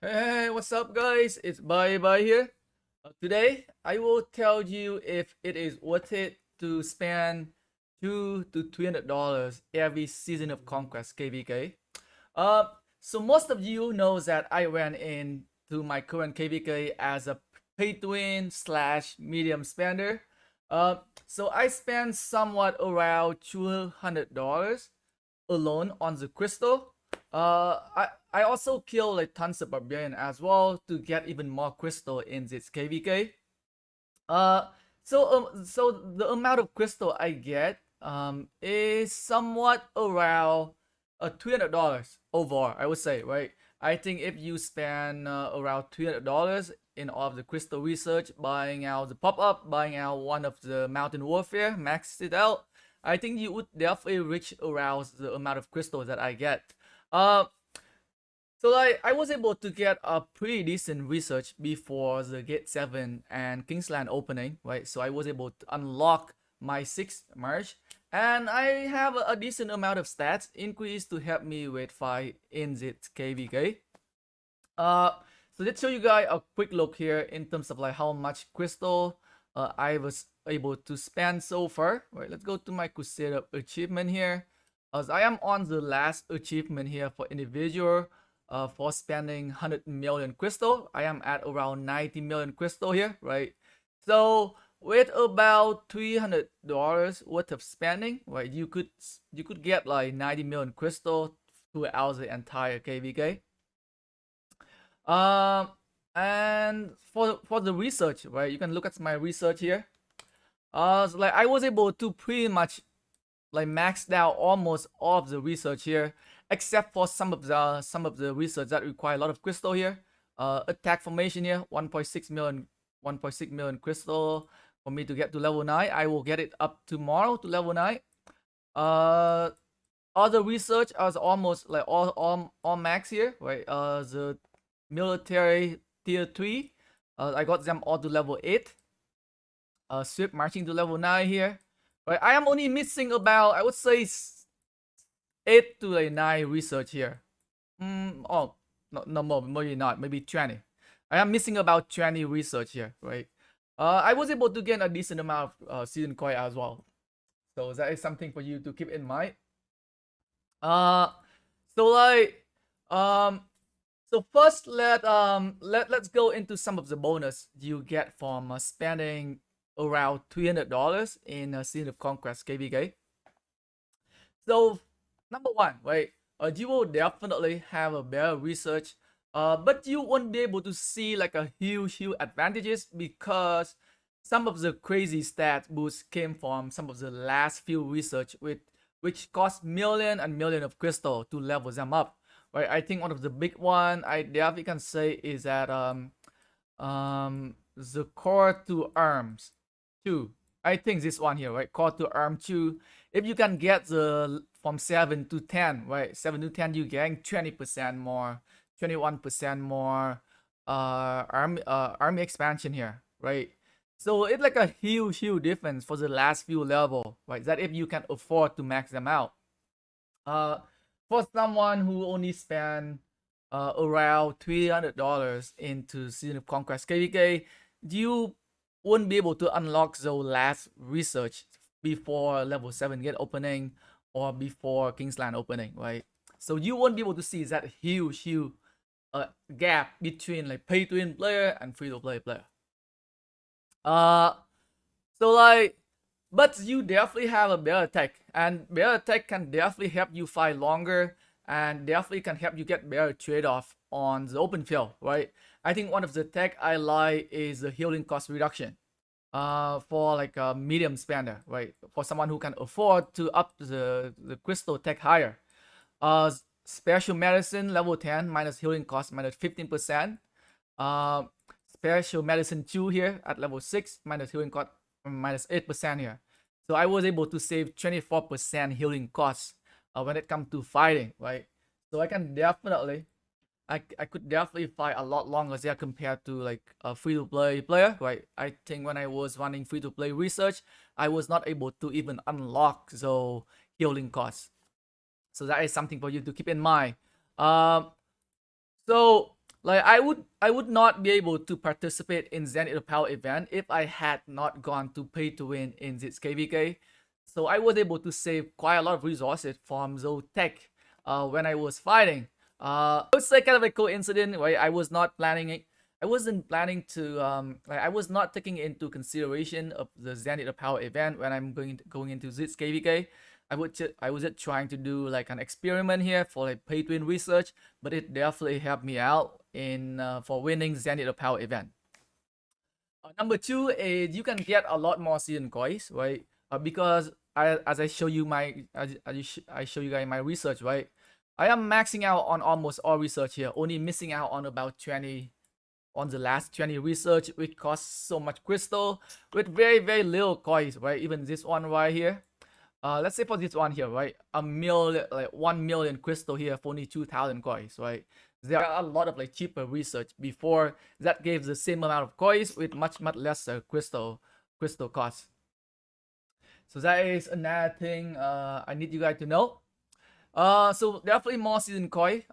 Hey, what's up, guys? It's Bye here. Today, I will tell you if it is worth it to spend $200 to $300 every season of Conquest KvK. Uh, so most of you knows that I went into my current KvK as a pay to win slash medium spender. Uh, so I spent somewhat around $200 alone on the crystal. I also kill like tons of barbarian as well to get even more crystal in this KvK. Uh, so the amount of crystal I get is somewhat around $300 overall. I would say, right? I think if you spend around $300 in all of the crystal research, buying out the pop up, buying out one of the mountain warfare, max it out, I think you would definitely reach around the amount of crystals that I get. Uh, so like I was able to get a pretty decent research before the Gate 7 and Kingsland opening, right? So I was able to unlock my 6th March and I have a decent amount of stats increase to help me with fight in this KvK. Uh so let's show you guys a quick look here in terms of like how much crystal I was able to spend so far. Right, let's go to my Crusader achievement here. As I am on the last achievement here for individual for spending 100 million crystal. I am at around 90 million crystal here, right? So with about $300 worth of spending, right, you could get like 90 million crystal throughout the entire KvK. Um, and for the research, right, you can look at my research here. So like I was able to pretty much like maxed out almost all of the research here, except for some of the research that require a lot of crystal here. Attack formation here, 1.6 million crystal for me to get to level 9. I will get it up tomorrow to level 9. Uh, Other research is almost like all max here, right? The military tier 3, I got them all to level 8. Swift marching to level 9 here. Right, I am only missing about, I would say, 8 to like 9 research here. Oh, no more, maybe not, maybe 20. I am missing about 20 research here, right? I was able to gain a decent amount of season coin as well. So that is something for you to keep in mind. Uh, so like, um, so first let's go into some of the bonus you get from spending around $300 in a Season of Conquest KvK. So number one, right? You will definitely have a better research, but you won't be able to see like a huge advantages because some of the crazy stat boosts came from some of the last few research with which cost million and million of crystal to level them up. Right? I think one of the big one I definitely can say is that the core to arms 2. I think this one here, right? Core to arm 2. If you can get the from 7 to 10, right? 7 to 10 you getting 20% more, 21% more army expansion here, right? So it's like a huge difference for the last few level, right? That if you can afford to max them out. Uh for someone who only spend around $300 into Season of Conquest KvK, you won't be able to unlock the last research before level 7 get opening or before Kingsland opening, right? So you won't be able to see that huge gap between like pay to win player and free to play player. Uh so like, but you definitely have a better tech, and better tech can definitely help you fight longer and definitely can help you get better trade-off on the open field, right? I think one of the tech I like is the healing cost reduction. For like a medium spender, right? For someone who can afford to up the crystal tech higher. Uh, Special medicine level 10 minus healing cost minus 15%. Uh, Special medicine 2 here at level 6 minus healing cost minus 8% here. So I was able to save 24% healing costs when it comes to fighting, right? So I could definitely fight a lot longer there compared to like a free to play player, right? I think when I was running free to play research, I was not able to even unlock the healing costs. So that is something for you to keep in mind. Um, so Like I would not be able to participate in Zenith Power event if I had not gone to pay to win in this KvK. So I was able to save quite a lot of resources from Zotech when I was fighting. It's like kind of a coincidence, right? I was not planning it. I wasn't planning to like I was not taking into consideration of the Zenith Power event when I'm going into this KvK. I was just trying to do like an experiment here for like pay to win research, but it definitely helped me out in for winning Zenith Power event. Number two is you can get a lot more season coins, right? Because as I show you I show you guys my research, right? I am maxing out on almost all research here, only missing out on about 20 on the last 20 research, which costs so much crystal with very little coins, right? Even this one right here. Let's say for this one here, right? A million, like 1 million crystal here for only 2,000 coins, right? There are a lot of like cheaper research before that gave the same amount of coins with much lesser crystal cost. So that is another thing I need you guys to know. So definitely more season coin.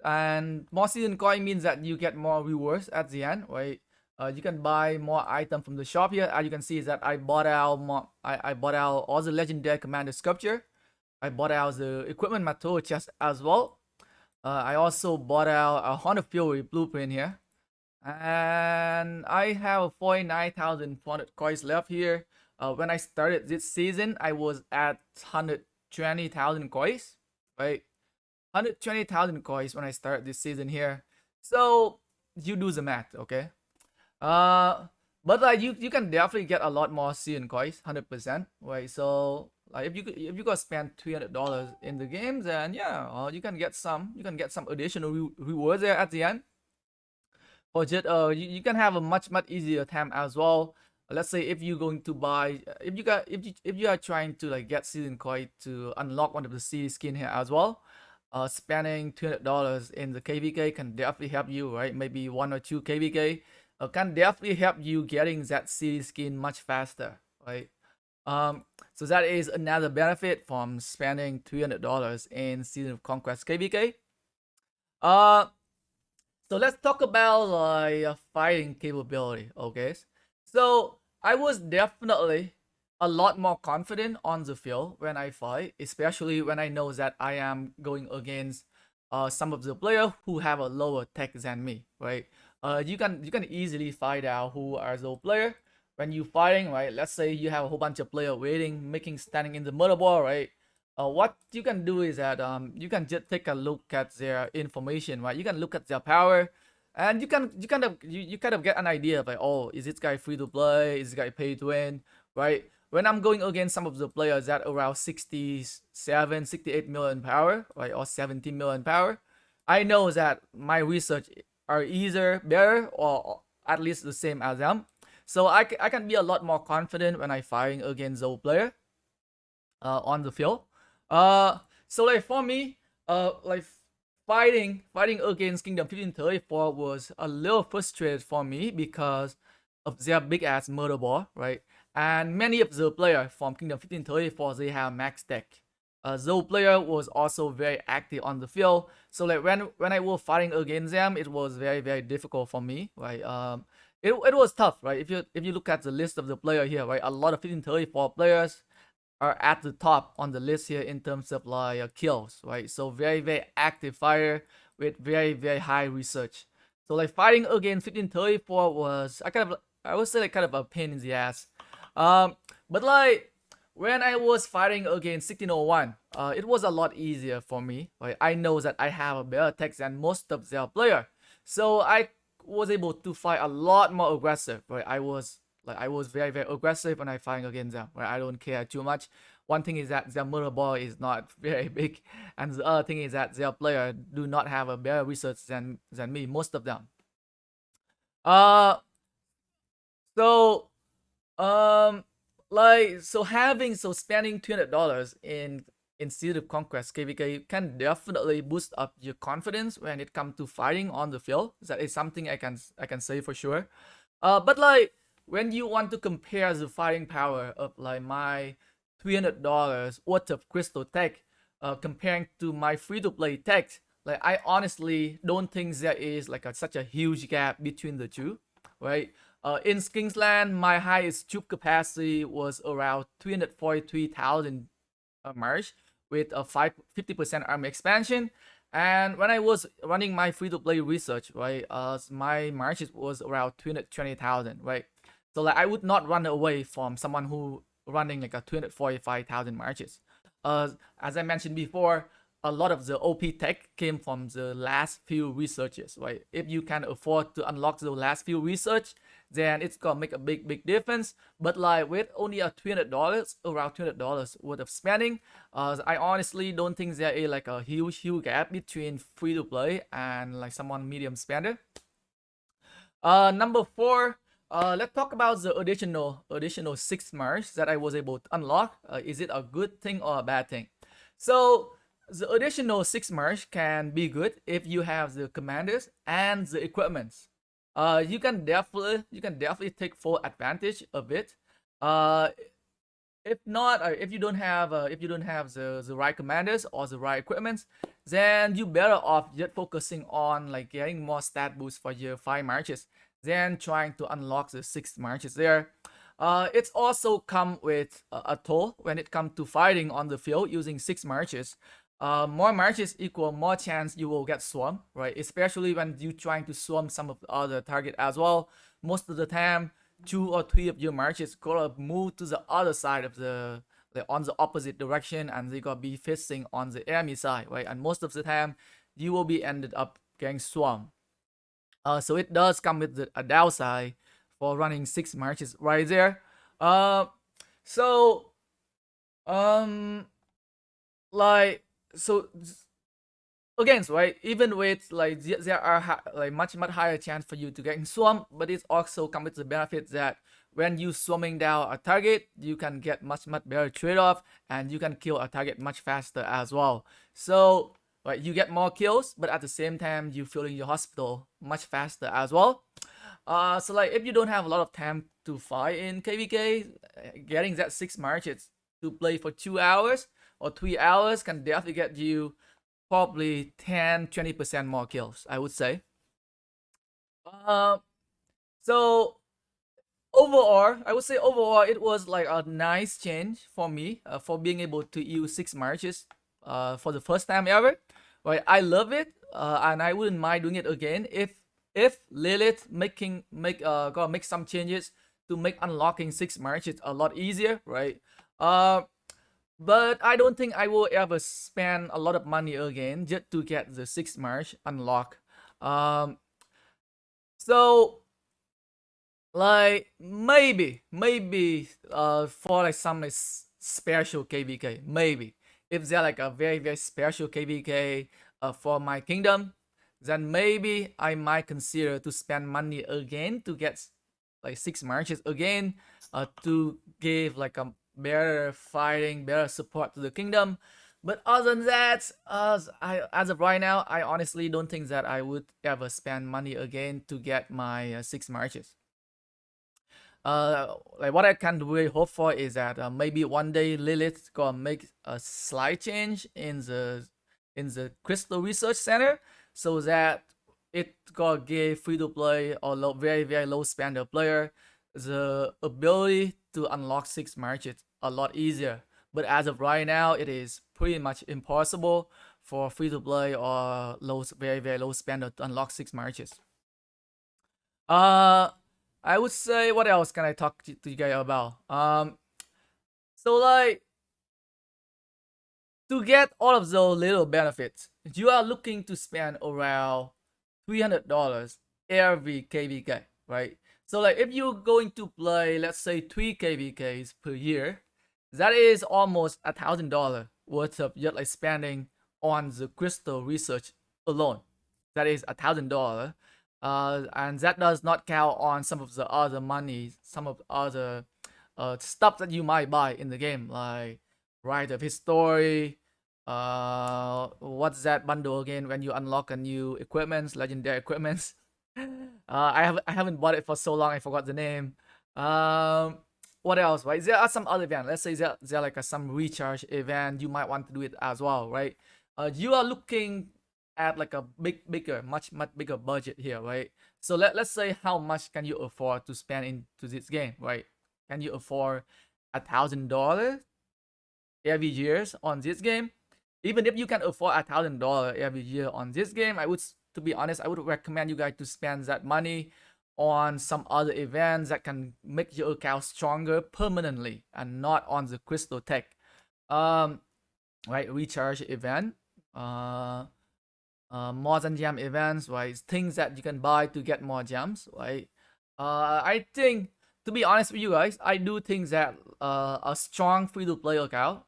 And more season coin means that you get more rewards at the end, right? You can buy more items from the shop here. As you can see, is that I bought out more. I bought out all the legendary commander sculpture. I bought out the equipment material chest as well. I also bought out a Horn of Fury blueprint here, and I have 49,400 coins left here. When I started this season, I was at 120,000 coins, right? 120,000 coins when I started this season here. So you do the math, okay? But like you can definitely get a lot more season coins, 100%, right? So like if you gotta spend $300 in the game, then yeah, you can get some additional rewards there at the end. Or just you can have a much easier time as well. Let's say if you're going to buy if you are trying to like get season coin to unlock one of the sea skin here as well. Spending $200 in the KvK can definitely help you, right? Maybe 1 or 2 KvK can definitely help you getting that city skin much faster, right? So that is another benefit from spending $300 in Season of Conquest KvK. So let's talk about like fighting capability, okay? So I was definitely a lot more confident on the field when I fight, especially when I know that I am going against some of the players who have a lower tech than me, right? You can easily find out who are those players when you fighting, right? Let's say you have a whole bunch of players waiting, standing in the motherboard, right? What you can do is that you can just take a look at their information, right? You can look at their power, and you kind of get an idea of like, oh, is this guy free to play? Is this guy pay to win, right? When I'm going against some of the players that around 67, 68 million power, right, or 17 million power, I know that my research are either better or at least the same as them. So I can be a lot more confident when I fighting against those players on the field. So like for me, like fighting against Kingdom 1534 was a little frustrated for me because of their big ass motherboard, right? And many of the players from Kingdom 1534 they have max tech. The player was also very active on the field, so like when I was fighting against them, it was very difficult for me, right? It was tough, right? If you look at the list of the player here, right, a lot of 1534 players are at the top on the list here in terms of like kills, right? So very active fighter with very high research. So like fighting against 1534 was I would say like kind of a pain in the ass. But like when I was fighting against 1601, it was a lot easier for me. Right? I know that I have a better tech than most of their player, so I was able to fight a lot more aggressive. Right? I was very aggressive when I fighting against them. Right? I don't care too much. One thing is that their motherboard is not very big, and the other thing is that their player do not have a better research than me. Most of them. Uh, so like so spending $200 in Seed of Conquest KvK can definitely boost up your confidence when it comes to fighting on the field. That is something I can say for sure. But like when you want to compare the fighting power of like my $300 worth of crystal tech comparing to my free to play tech, like I honestly don't think there is like such a huge gap between the two, right? In Kingsland, my highest tube capacity was around 343,000 March with a 50% army expansion. And when I was running my free-to-play research, right, my marches was around 220,000, right? So like I would not run away from someone who running like a 245,000 marches. As I mentioned before, a lot of the OP tech came from the last few researches, right? If you can afford to unlock the last few research, then it's gonna make a big difference. But like with only a $300, around $300 worth of spending, I honestly don't think there is like a huge gap between free to play and like someone medium spender. Number four, let's talk about the additional 6 marks that I was able to unlock. Is it a good thing or a bad thing? So the additional 6 marks can be good if you have the commanders and the equipments. You can definitely take full advantage of it. Uh, if not, if you don't have the right commanders or the right equipment, then you better off just focusing on like getting more stat boosts for your 5 marches than trying to unlock the 6 marches there. It's also come with a toll when it comes to fighting on the field using 6 marches. More marches equal more chance you will get swarmed, right? Especially when you trying to swarm some of the other target as well. Most of the time, 2 or 3 of your marches gonna move to the other side of the like on the opposite direction, and they gonna be facing on the enemy side, right? And most of the time, you will be ended up getting swarmed. So it does come with a downside for running 6 marches right there. Uh, so um, like so again, right? Even with like there are like much higher chance for you to get swarmed, but it also comes with the benefit that when you swarming down a target, you can get much better trade off, and you can kill a target much faster as well. So right, you get more kills, but at the same time, you filling your hospital much faster as well. So like if you don't have a lot of time to fight in KvK, getting that 6 marches to play for 2 hours or 3 hours can definitely get you probably 10-20% more kills, I would say. Uh, so overall, I would say overall it was like a nice change for me for being able to use 6 marches for the first time ever. Right, I love it, and I wouldn't mind doing it again if Lilith gonna make some changes to make unlocking 6 marches a lot easier, right? Uh, but I don't think I will ever spend a lot of money again just to get the 6 march unlock. Um, so like maybe for like some like special KvK, maybe if they're like a very special KvK for my kingdom, then maybe I might consider to spend money again to get like 6 marches again, to give like a better fighting, better support to the kingdom. But other than that, as of right now, I honestly don't think that I would ever spend money again to get my 6 marches. Like what I can really hope for is that maybe one day Lilith gonna make a slight change in the Crystal Research Center, so that it gonna give free to play or very low spender player the ability to unlock 6 marches a lot easier. But as of right now, it is pretty much impossible for free to play or very low spender to unlock 6 marches. Uh, I would say what else can I talk to you guys about? So like to get all of those little benefits, you are looking to spend around $300 every KvK, right? So like if you're going to play, let's say 3 KvKs per year, that is almost $1,000 worth of just like spending on the crystal research alone. That is $1,000. And that does not count on some of the other money, some of the other stuff that you might buy in the game, like Rite of History. What's that bundle again? When you unlock a new equipment, legendary equipment. I haven't bought it for so long. I forgot the name. What else? Right? There are some other events. Let's say there like some recharge event. You might want to do it as well, right? You are looking add like a much bigger budget here, right? So let's say how much can you afford to spend into this game, right? Can you afford $1,000 every year on this game? Even if you can afford $1,000 every year on this game, to be honest, I would recommend you guys to spend that money on some other events that can make your account stronger permanently and not on the crystal tech. Um, right, recharge event, uh, more than gem events, right? Things that you can buy to get more gems, right? I think, to be honest with you guys, I do think that a strong free-to-play account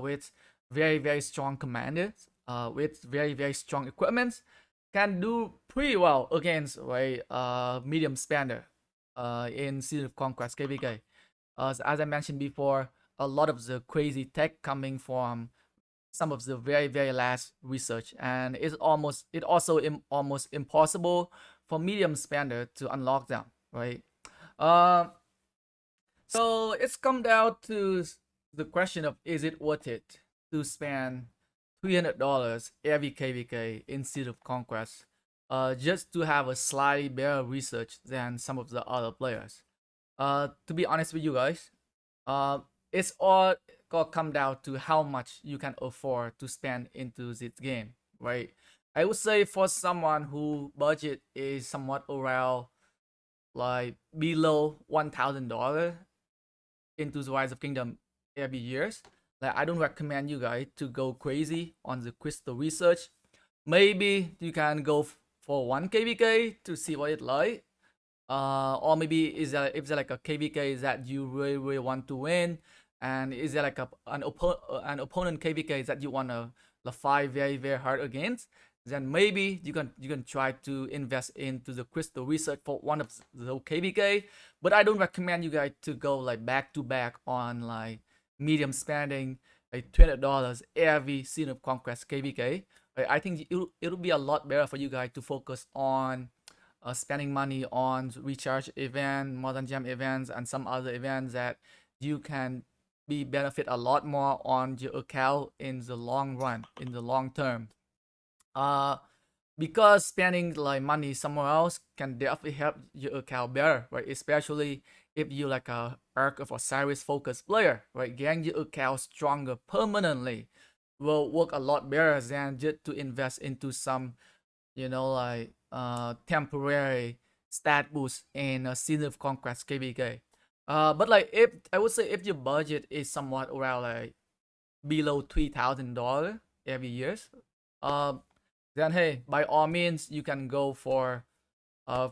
with very strong commanders, with very strong equipment, can do pretty well against right medium spender, in Season of Conquest KvK. As I mentioned before, a lot of the crazy tech coming from some of the very last research, and it also almost impossible for medium spender to unlock them, right? um so it's come down to the question of, is it worth it to spend $300 every KvK instead of Conquest, just to have a slightly better research than some of the other players? To be honest with you guys, uh, it's all gonna come down to how much you can afford to spend into this game, right? I would say for someone who budget is somewhat around like below $1,000 into the Rise of Kingdom every years, like I don't recommend you guys to go crazy on the crystal research. Maybe you can go for 1 KvK to see what it like, or maybe is there if there like a KvK that you really want to win, and is there like an opponent KvK that you wanna fight very hard against, then maybe you can try to invest into the crystal research for one of the KvK. But I don't recommend you guys to go like back to back on like medium spending like $200 every Scene of Conquest KvK. I think it'll be a lot better for you guys to focus on spending money on recharge event, modern gem events, and some other events that you can be benefit a lot more on your account in the long run, in the long term. Uh, because spending like money somewhere else can definitely help your account better, right? Especially if you like a Arc of Osiris focused player, right? Getting your account stronger permanently will work a lot better than just to invest into some, like temporary stat boost in a Season of Conquest KvK. But like if I would say if your budget is somewhat around like below $3,000 every year, um, then hey, by all means you can go for uh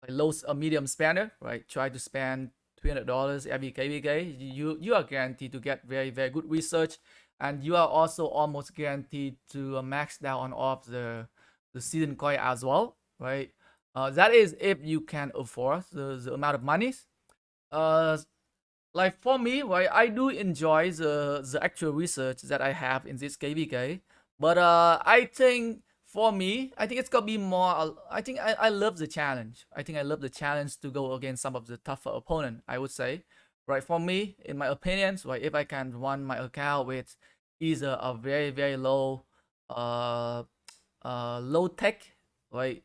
a medium spender, right? Try to spend $300 every KvK. You are guaranteed to get very good research, and you are also almost guaranteed to max down on all of the season coin as well, right? That is if you can afford the amount of monies. Uh, like for me, right, I do enjoy the actual research that I have in this KvK, but I think for me, I think it's gonna be more. I think I love the challenge. I think I love the challenge to go against some of the tougher opponent, I would say, right? For me, in my opinions, right, if I can run my account with either a very low, uh, low tech, right,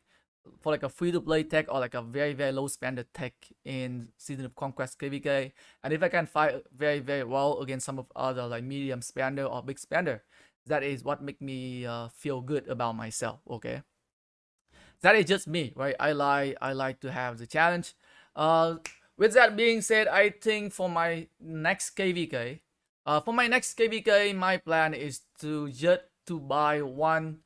for like a free to play tech, or like a very low spender tech in Season of Conquest KvK, and if I can fight very well against some of other like medium spender or big spender, that is what make me feel good about myself. Okay, that is just me, right? I like to have the challenge. With that being said, I think for my next KvK, my plan is to just to buy one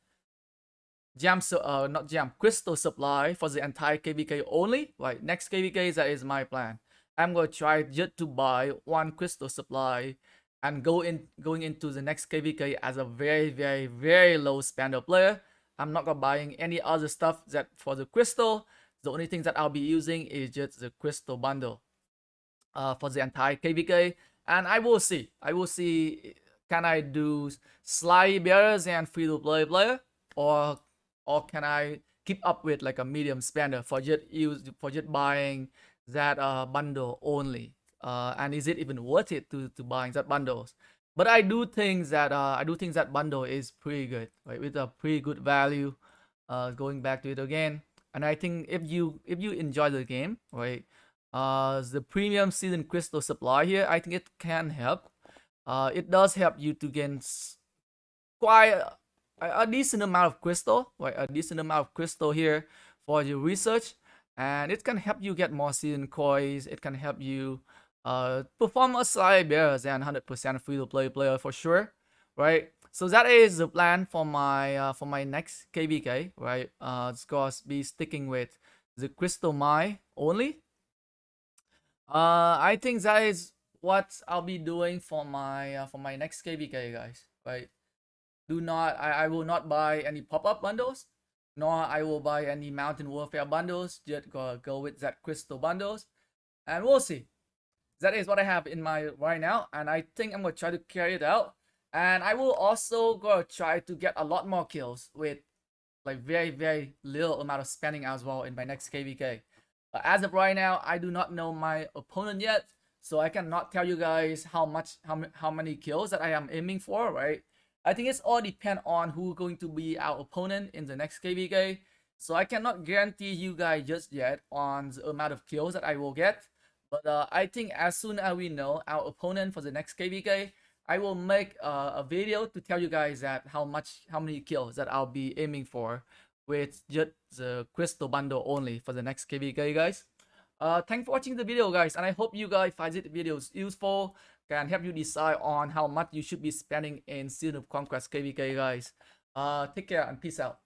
not jam crystal supply for the entire KvK only. Right, next KvK, that is my plan. I'm gonna try just to buy one crystal supply and going into the next KvK as a very low spender player. I'm not gonna buying any other stuff that for the crystal. The only thing that I'll be using is just the crystal bundle for the entire KvK, and I will see. Can I do slightly better than free to play player, or can I keep up with like a medium spender for just buying that bundle only? And is it even worth it to buying that bundles? But I do think that bundle is pretty good, right? With a pretty good value. Going back to it again, and I think if you enjoy the game, right? The premium season crystal supply here, I think it can help. It does help you to gain quite a decent amount of crystal, right? A decent amount of crystal here for your research, and it can help you get more season coins. It can help you perform a slightly better than 100% free to play player for sure, right? So that is the plan for my next KvK, right? It's gonna be sticking with the crystal mine only. I think that is what I'll be doing for my next KvK, guys, right? I will not buy any pop-up bundles, nor I will buy any mountain warfare bundles. Just go with that crystal bundles, and we'll see. That is what I have in my right now, and I think I'm gonna try to carry it out. And I will also go try to get a lot more kills with like very little amount of spending as well in my next KvK. As of right now, I do not know my opponent yet, so I cannot tell you guys how many kills that I am aiming for, right? I think it's all depend on who going to be our opponent in the next KvK. So I cannot guarantee you guys just yet on the amount of kills that I will get. But I think as soon as we know our opponent for the next KvK, I will make a video to tell you guys that how many kills that I'll be aiming for with just the crystal bundle only for the next KvK, guys. Thanks for watching the video, guys, and I hope you guys find this videos useful, can help you decide on how much you should be spending in Season of Conquest KvK, guys. Take care and peace out.